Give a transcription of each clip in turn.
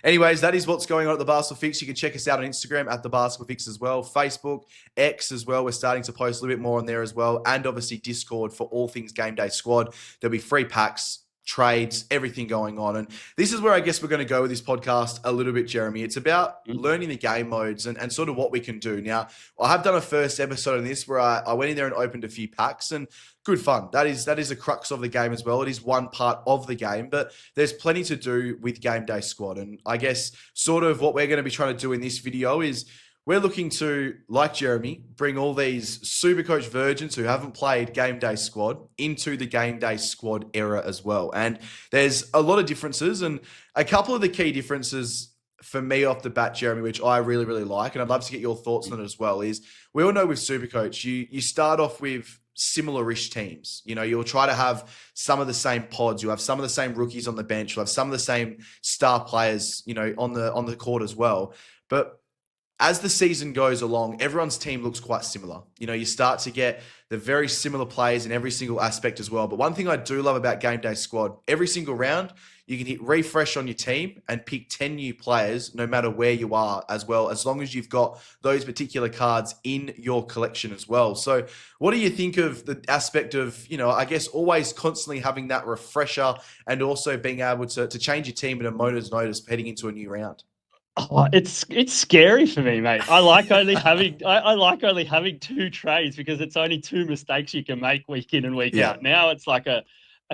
Anyways, that is what's going on at the Basketball Fix. You can check us out on Instagram at the Basketball Fix as well. Facebook, X as well. We're starting to post a little bit more on there as well. And obviously Discord for all things GameDay Squad. There'll be free packs, trades, everything going on. And this is where I guess we're going to go with this podcast a little bit, Jeremy. It's about learning the game modes and sort of what we can do. Now, I have done a first episode on this where I went in there and opened a few packs, and good fun. That is a crux of the game as well. It is one part of the game, but there's plenty to do with GameDay Squad. And I guess sort of what we're going to be trying to do in this video is we're looking to, like Jeremy, bring all these Supercoach virgins who haven't played GameDay Squad into the GameDay Squad era as well. And there's a lot of differences, and a couple of the key differences for me off the bat, Jeremy, which I really, really like, and I'd love to get your thoughts on it as well, is we all know with Supercoach, you start off with similar-ish teams. You know, you'll try to have some of the same pods. You'll have some of the same rookies on the bench. You'll have some of the same star players, you know, on the court as well. But as the season goes along, everyone's team looks quite similar. You know, you start to get the very similar players in every single aspect as well. But one thing I do love about GameDay Squad, every single round, you can hit refresh on your team and pick 10 new players, no matter where you are as well, as long as you've got those particular cards in your collection as well. So what do you think of the aspect of, you know, I guess always constantly having that refresher and also being able to change your team at a moment's notice heading into a new round? Oh, it's scary for me, mate. I like only having two trades because it's only two mistakes you can make week in and week out. Now it's like a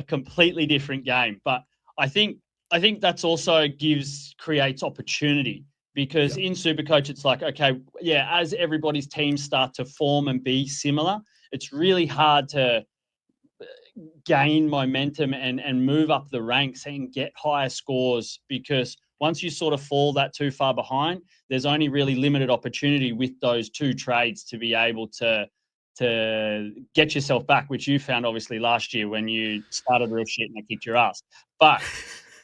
completely different game. But I think that's also creates opportunity because in Supercoach it's like, okay, yeah, as everybody's teams start to form and be similar, it's really hard to gain momentum and move up the ranks and get higher scores, because once you sort of fall that too far behind, there's only really limited opportunity with those two trades to be able to get yourself back, which you found obviously last year when you started real shit and I kicked your ass. But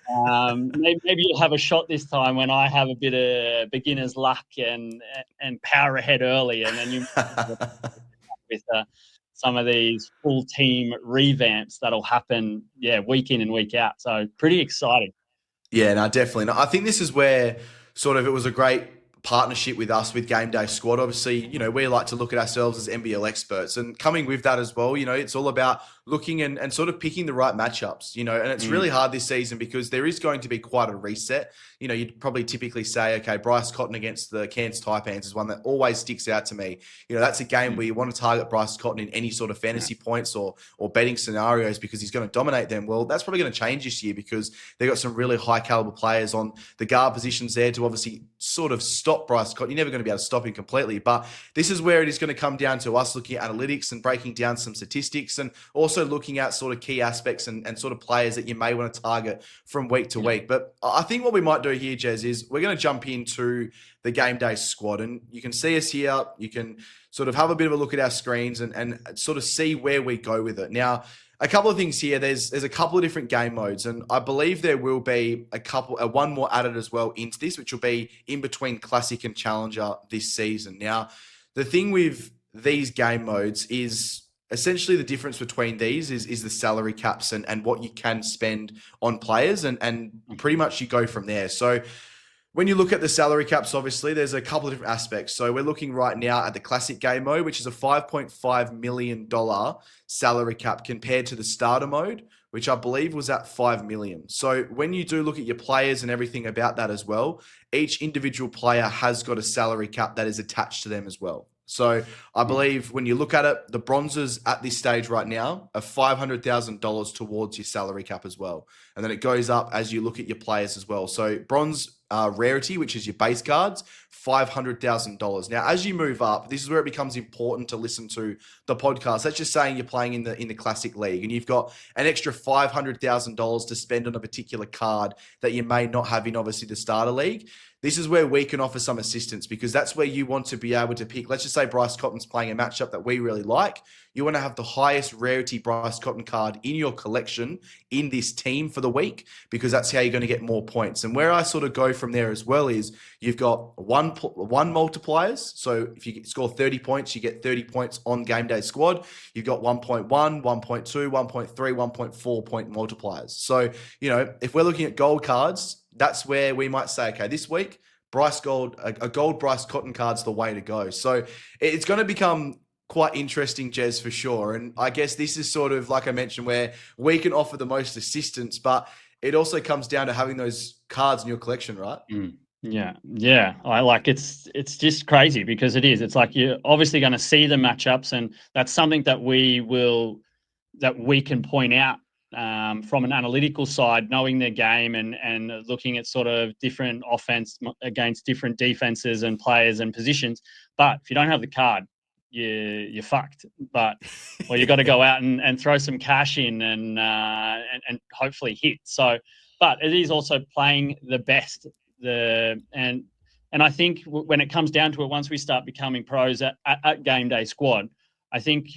maybe you'll have a shot this time when I have a bit of beginner's luck and power ahead early, and then you with some of these full team revamps that'll happen, week in and week out. So pretty exciting. Yeah, no, definitely. No, I think this is where sort of it was a great partnership with us with GameDay Squad. Obviously, you know, we like to look at ourselves as NBL experts, and coming with that as well, you know, it's all about looking and sort of picking the right matchups, you know, and it's really hard this season because there is going to be quite a reset. You know, you'd probably typically say, okay, Bryce Cotton against the Cairns Taipans is one that always sticks out to me. You know, that's a game where you want to target Bryce Cotton in any sort of fantasy points or betting scenarios because he's going to dominate them. Well, that's probably going to change this year because they've got some really high caliber players on the guard positions there to obviously sort of stop Bryce Cotton. You're never going to be able to stop him completely, but this is where it is going to come down to us looking at analytics and breaking down some statistics and also looking at sort of key aspects and sort of players that you may want to target from week to week. But I think what we might do here, Jez, is we're going to jump into the GameDay Squad, and you can see us here. You can sort of have a bit of a look at our screens and sort of see where we go with it. Now, a couple of things here. There's a couple of different game modes, and I believe there will be one more added as well into this, which will be in between Classic and Challenger this season. Now, the thing with these game modes is essentially the difference between these is the salary caps and what you can spend on players, and pretty much you go from there. So when you look at the salary caps, obviously, there's a couple of different aspects. So we're looking right now at the Classic game mode, which is a $5.5 million salary cap compared to the Starter mode, which I believe was at $5 million. So when you do look at your players and everything about that as well, each individual player has got a salary cap that is attached to them as well. So I believe when you look at it, the bronzes at this stage right now are $500,000 towards your salary cap as well. And then it goes up as you look at your players as well. So bronze rarity, which is your base cards, $500,000. Now, as you move up, this is where it becomes important to listen to the podcast. Let's just say you're playing in the Classic League and you've got an extra $500,000 to spend on a particular card that you may not have in obviously the Starter League. This is where we can offer some assistance because that's where you want to be able to pick. Let's just say Bryce Cotton's playing a matchup that we really like. You want to have the highest rarity Bryce Cotton card in your collection in this team for the week because that's how you're going to get more points. And where I sort of go from there as well is you've got one multipliers. So if you score 30 points, you get 30 points on GameDay Squad. You've got 1.1, 1.2, 1.3, 1.4 point multipliers. So, you know, if we're looking at gold cards, that's where we might say, okay, this week, a gold Bryce Cotton card's the way to go. So it's going to become quite interesting, Jez, for sure. And I guess this is sort of, like I mentioned, where we can offer the most assistance, but it also comes down to having those cards in your collection, right? Yeah. I like it's just crazy because it is. It's like you're obviously going to see the matchups, and that's something that we can point out from an analytical side, knowing their game and looking at sort of different offense against different defenses and players and positions. But if you don't have the card, you're fucked. Or you got to go out and throw some cash in and hopefully hit. So, but it is also playing the best. And I think when it comes down to it, once we start becoming pros at GameDay Squad, I think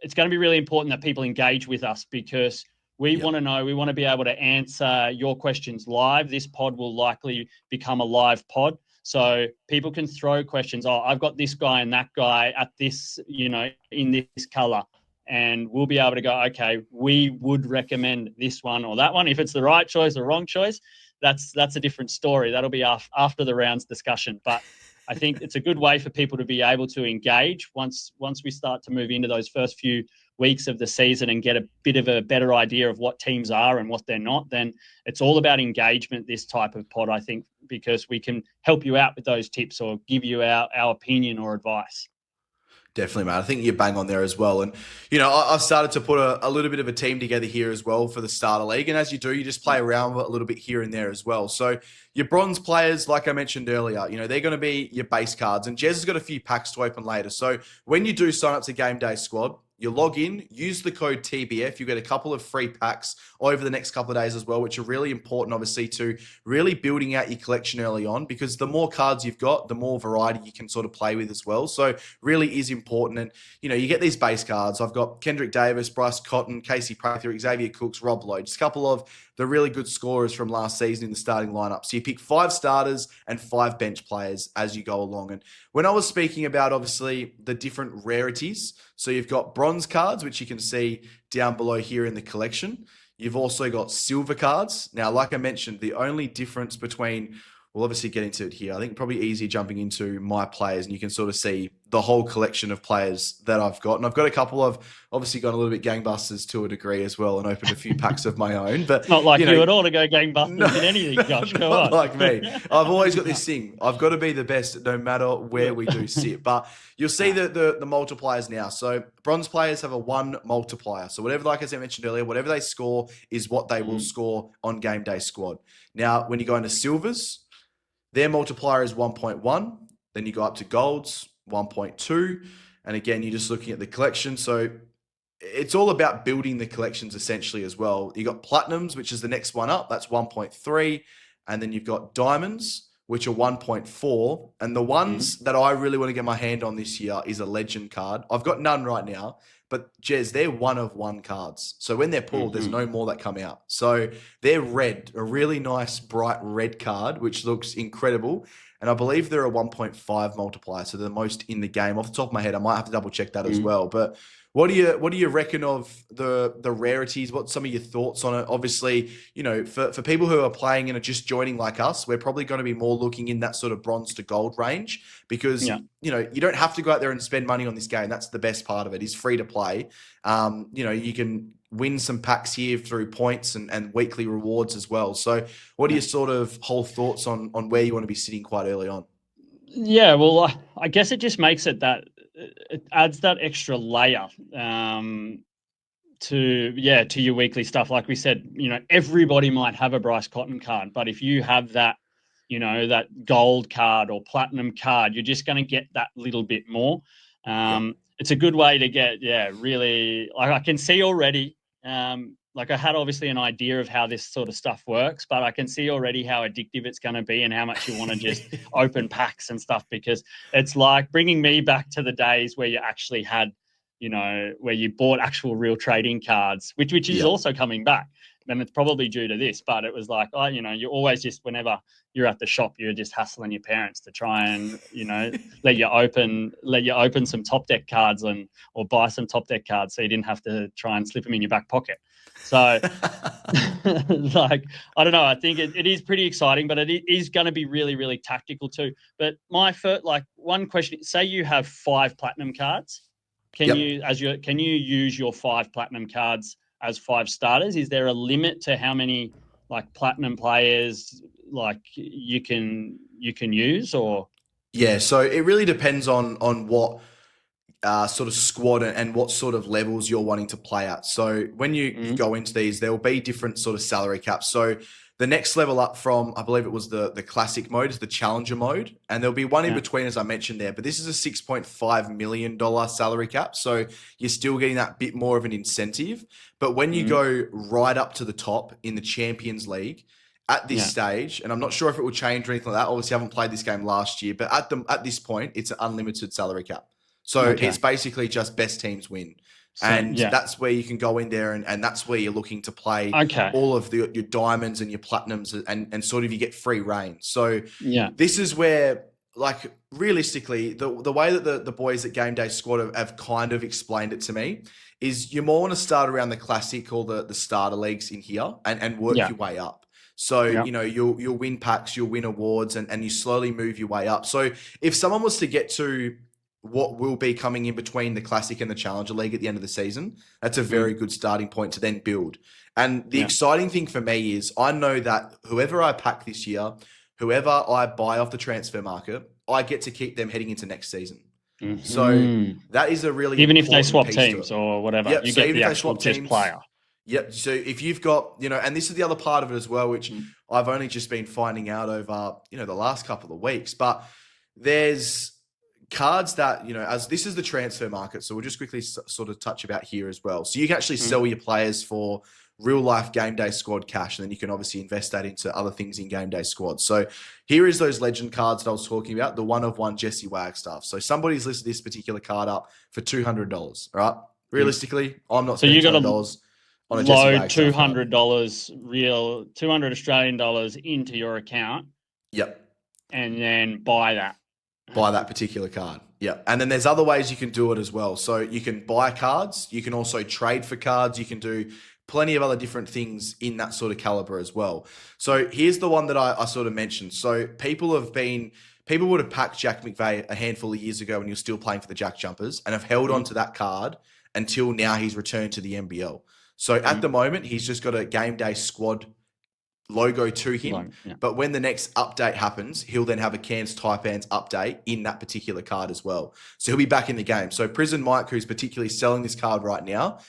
it's going to be really important that people engage with us because we want to know, we want to be able to answer your questions live. This pod will likely become a live pod. So people can throw questions. Oh, I've got this guy and that guy at this, in this color. And we'll be able to go, okay, we would recommend this one or that one. If it's the right choice or wrong choice, that's a different story. That'll be after the rounds discussion. But I think it's a good way for people to be able to engage once we start to move into those first few weeks of the season and get a bit of a better idea of what teams are and what they're not. Then it's all about engagement, this type of pod, I think, because we can help you out with those tips or give you our opinion or advice. Definitely, mate. I think you're bang on there as well. And, I've started to put a little bit of a team together here as well for the starter league. And as you do, you just play around with it a little bit here and there as well. So your bronze players, like I mentioned earlier, they're going to be your base cards. And Jez has got a few packs to open later. So when you do sign up to GameDay Squad, you log in, use the code TBF. You get a couple of free packs over the next couple of days as well, which are really important, obviously, to really building out your collection early on, because the more cards you've got, the more variety you can sort of play with as well. So really is important. And, you get these base cards. I've got Kendric Davis, Bryce Cotton, Casey Prather, Xavier Cooks, Rob Lowe, just a couple of the really good scorers from last season in the starting lineup. So you pick 5 starters and 5 bench players as you go along. And when I was speaking about, obviously, the different rarities, so you've got bronze cards, which you can see down below here in the collection. You've also got silver cards. Now, like I mentioned, the only difference between, we'll obviously get into it here. I think probably easier jumping into my players, and you can sort of see the whole collection of players that I've got. And I've got a couple of, obviously gone a little bit gangbusters to a degree as well and opened a few packs of my own. But it's not like you at all to go gangbusters in anything, Josh. Go on. Like me. I've always got this thing. I've got to be the best no matter where we do sit. But you'll see the multipliers now. So bronze players have a 1 multiplier. So whatever, like as I mentioned earlier, whatever they score is what they will score on GameDay Squad. Now, when you go into silvers, their multiplier is 1.1. Then you go up to golds, 1.2. And again, you're just looking at the collection. So it's all about building the collections essentially as well. You got platinums, which is the next one up. That's 1.3. And then you've got diamonds, which are 1.4. And the ones that I really want to get my hand on this year is a legend card. I've got none right now, but Jez, they're 1 of 1 cards. So when they're pulled, there's no more that come out. So they're red, a really nice bright red card, which looks incredible. And I believe they're a 1.5 multiplier, so they're the most in the game. Off the top of my head, I might have to double check that as well. But what do you reckon of the rarities? What's some of your thoughts on it? Obviously, for people who are playing and are just joining like us, we're probably going to be more looking in that sort of bronze to gold range because, you don't have to go out there and spend money on this game. That's the best part of it. It's free to play. You can win some packs here through points and weekly rewards as well. So what are your sort of whole thoughts on where you want to be sitting quite early on? Yeah, well, I guess it just makes it it adds that extra layer to your weekly stuff. Like we said, everybody might have a Bryce Cotton card, but if you have that, that gold card or platinum card, you're just going to get that little bit more. It's a good way to get, really, like I can see already, like I had obviously an idea of how this sort of stuff works, but I can see already how addictive it's going to be and how much you want to just open packs and stuff, because it's like bringing me back to the days where you actually had, where you bought actual real trading cards, which is also coming back. And it's probably due to this, but it was like, you always just, whenever you're at the shop, you're just hassling your parents to try and, let you open some top deck cards or buy some top deck cards so you didn't have to try and slip them in your back pocket. So, like, I don't know. I think it is pretty exciting, but it is going to be really, really tactical too. But my first, like, one question: say you have 5 platinum cards, can you use your 5 platinum cards as 5 starters? Is there a limit to how many like platinum players like you can use, or? Yeah, so it really depends on what sort of squad and what sort of levels you're wanting to play at. So when you go into these, there will be different sort of salary caps. So the next level up from, I believe it was the classic mode, is the challenger mode. And there'll be one in between, as I mentioned there. But this is a $6.5 million salary cap. So you're still getting that bit more of an incentive. But when you go right up to the top in the Champions League, at this stage, and I'm not sure if it will change or anything like that. Obviously, I haven't played this game last year, but at this point, it's an unlimited salary cap. So it's basically just best teams win. And that's where you can go in there and that's where you're looking to play all of your diamonds and your platinums and sort of you get free reign. So this is where, like, realistically, the way that the boys at GameDay Squad have kind of explained it to me is you more want to start around the classic or the starter leagues in here and work your way up. So, you know, you'll win packs, you'll win awards and you slowly move your way up. So if someone was to get to what will be coming in between the Classic and the Challenger League at the end of the season, that's a very good starting point to then build. And the exciting thing for me is I know that whoever I pack this year, whoever I buy off the transfer market, I get to keep them heading into next season. So that is a really even if they swap piece teams or whatever, you get the actual just player. Yep. So if you've got, you know, and this is the other part of it as well, which I've only just been finding out over, you know, the last couple of weeks, but there's cards that, you know, as this is the transfer market. So we'll just quickly sort of touch about here as well. So you can actually sell your players for real life GameDay Squad cash, and then you can obviously invest that into other things in GameDay Squad. So here is those legend cards that I was talking about, the 1/1 Jesse Wagstaff. So somebody's listed this particular card up for $200. All right. Realistically, I'm not spending $200 on a Jesse Wagstaff $200 real, 200 Australian dollars into your account. Yep. And then buy that particular card. Yeah. And then there's other ways you can do it as well. So you can buy cards. You can also trade for cards. You can do plenty of other different things in that sort of caliber as well. So here's the one that I sort of mentioned. So people would have packed Jack McVeigh a handful of years ago when he was still playing for the Jack Jumpers and have held on to that card until now he's returned to the NBL. So at the moment, he's just got a GameDay Squad logo to him. But when the next update happens, he'll then have a Cairns Taipans update in that particular card as well. So he'll be back in the game. So Prison Mike, who's particularly selling this card right now,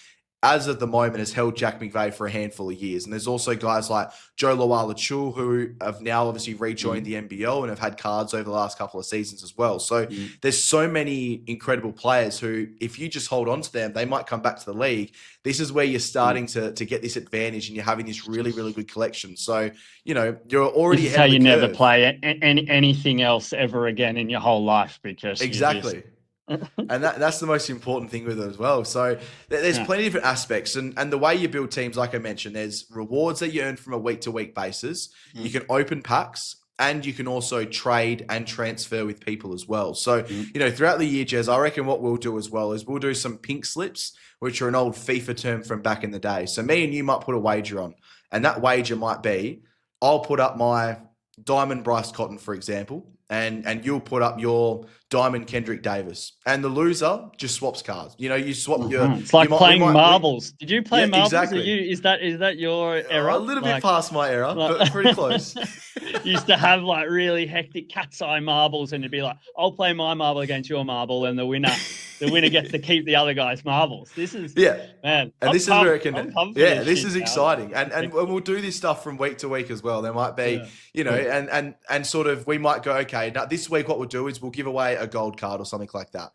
as of the moment, has held Jack McVeigh for a handful of years. And there's also guys like Joe Lawala-Chul, who have now obviously rejoined the NBL and have had cards over the last couple of seasons as well. So there's so many incredible players who, if you just hold on to them, they might come back to the league. This is where you're starting to get this advantage and you're having this really, really good collection. So, you know, you're already ahead of the curve. This is how you never play anything else ever again in your whole life, because exactly. And that's the most important thing with it as well. So there's plenty of different aspects. And the way you build teams, like I mentioned, there's rewards that you earn from a week-to-week basis. You can open packs and you can also trade and transfer with people as well. So, you know, throughout the year, Jez, I reckon what we'll do as well is we'll do some pink slips, which are an old FIFA term from back in the day. So me and you might put a wager on. And that wager might be, I'll put up my Diamond Bryce Cotton, for example, and you'll put up your Diamond Kendric Davis, and the loser just swaps cards. You know, you swap your. It's like playing marbles. Did you play marbles? Exactly. Is that your era? A little bit past my era, but pretty close. Used to have like really hectic cat's eye marbles, and it'd be like, I'll play my marble against your marble, and the winner gets to keep the other guy's marbles. This is man, and this is where it can. Yeah, this is exciting, and we'll do this stuff from week to week as well. There might be, you know, and sort of we might go, okay, now this week what we'll do is we'll give away a gold card or something like that.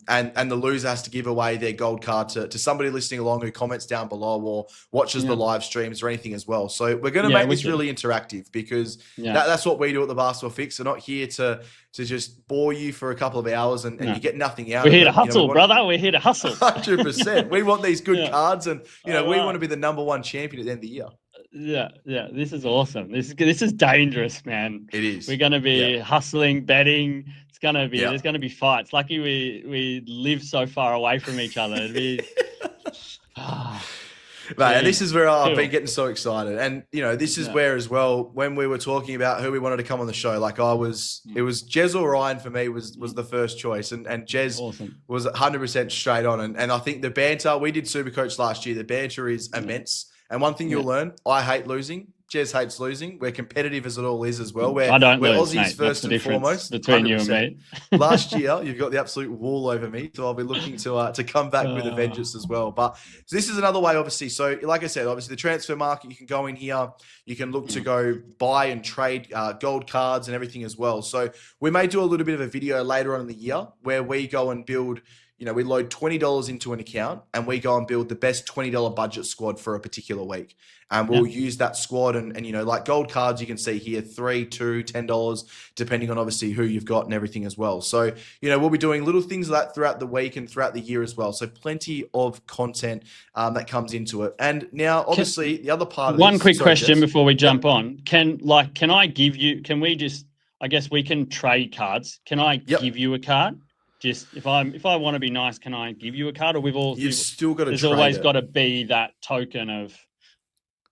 And the loser has to give away their gold card to somebody listening along who comments down below or watches the live streams or anything as well. So we're going to make this really interactive, because that's what we do at the Basketball Fix. We're not here to just bore you for a couple of hours and you get nothing out of it. We're here to hustle, brother. We're here to hustle. 100%. We want these good cards, and we want to be the #1 champion at the end of the year. Yeah. This is awesome. This is dangerous, man. It is. We're going to be hustling, betting. It's going to be. There's going to be fights. Lucky we live so far away from each other. It'd be. Mate, and this is where I've Cool. been getting so excited. And, you know, this is where as well, when we were talking about who we wanted to come on the show, like it was Jez or Ryan for me was the first choice. And Jez was 100% straight on. And I think the banter, we did Supercoach last year, the banter is immense. And one thing you'll learn, I hate losing. Jez hates losing. We're competitive as it all is as well. We're lose, Aussies mate. first and foremost. Between 100%. You and me. Last year, you've got the absolute wall over me, so I'll be looking to come back with a vengeance as well. But so this is another way, obviously. So, like I said, obviously the transfer market, you can go in here, you can look to go buy and trade gold cards and everything as well. So we may do a little bit of a video later on in the year where we go and build. You know, we load $20 into an account and we go and build the best $20 budget squad for a particular week. And we'll use that squad and, you know, like gold cards, you can see here, $3, $2, $10, depending on obviously who you've got and everything as well. So, you know, we'll be doing little things like that throughout the week and throughout the year as well. So plenty of content that comes into it. And now, obviously, the other part of one quick question Jess, before we jump on. Can I give you, can we just, I guess we can trade cards. Can I give you a card? Just if I want to be nice, can I give you a card? Or you've still got to. There's always got to be that token of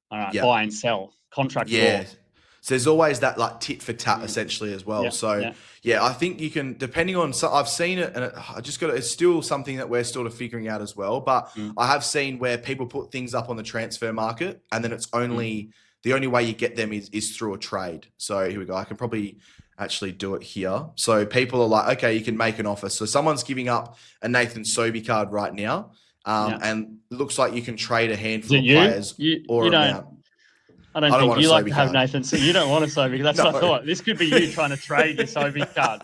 buy and sell contract. Yeah. So there's always that like tit for tat essentially as well. I think you can, depending on. So I've seen it, and it's still something that we're still figuring out as well. But I have seen where people put things up on the transfer market, and then it's only the only way you get them is through a trade. So here we go. I can probably actually do it here. So people are like, okay, you can make an offer. So someone's giving up a Nathan Sobey card right now, and it looks like you can trade a handful of players or amount. I don't think you like to have Nathan. So you don't want a Sobey. That's what I thought. This could be you trying to trade your Sobey card.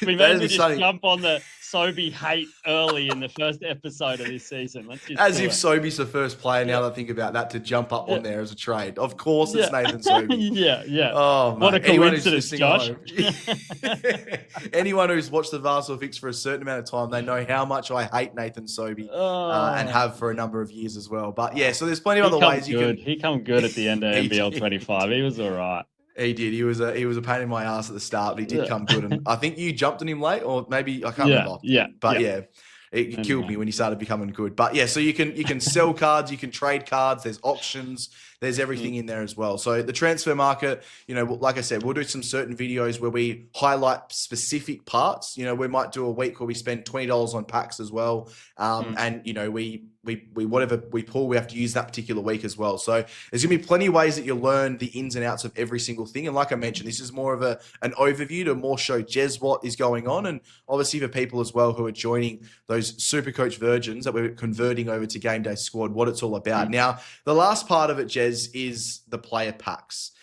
We may as well just jump on the Sobey hate early in the first episode of this season. As if Sobey's the first player, now that I think about that, to jump up on there as a trade. Of course it's Nathan Sobey. Yeah. Oh, what a coincidence, Josh. Anyone who's watched the Varsal Fix for a certain amount of time, they know how much I hate Nathan Sobey and have for a number of years as well. But yeah, so there's plenty of other ways you can. He come good at the end of NBL25. He was all right. He did. He was a pain in my ass at the start, but he did come good. And I think you jumped on him late, or maybe I can't remember. It killed me when he started becoming good. But yeah, so you can sell cards, you can trade cards. There's auctions. There's everything in there as well. So the transfer market, you know, like I said, we'll do some certain videos where we highlight specific parts. You know, we might do a week where we spend $20 on packs as well, and you know we whatever we pull, we have to use that particular week as well. So there's gonna be plenty of ways that you'll learn the ins and outs of every single thing. And like I mentioned, this is more of an overview to more show Jez what is going on, and obviously for people as well who are joining those Supercoach virgins that we're converting over to GameDay Squad, what it's all about. Now, the last part of it, Jez, is the player packs.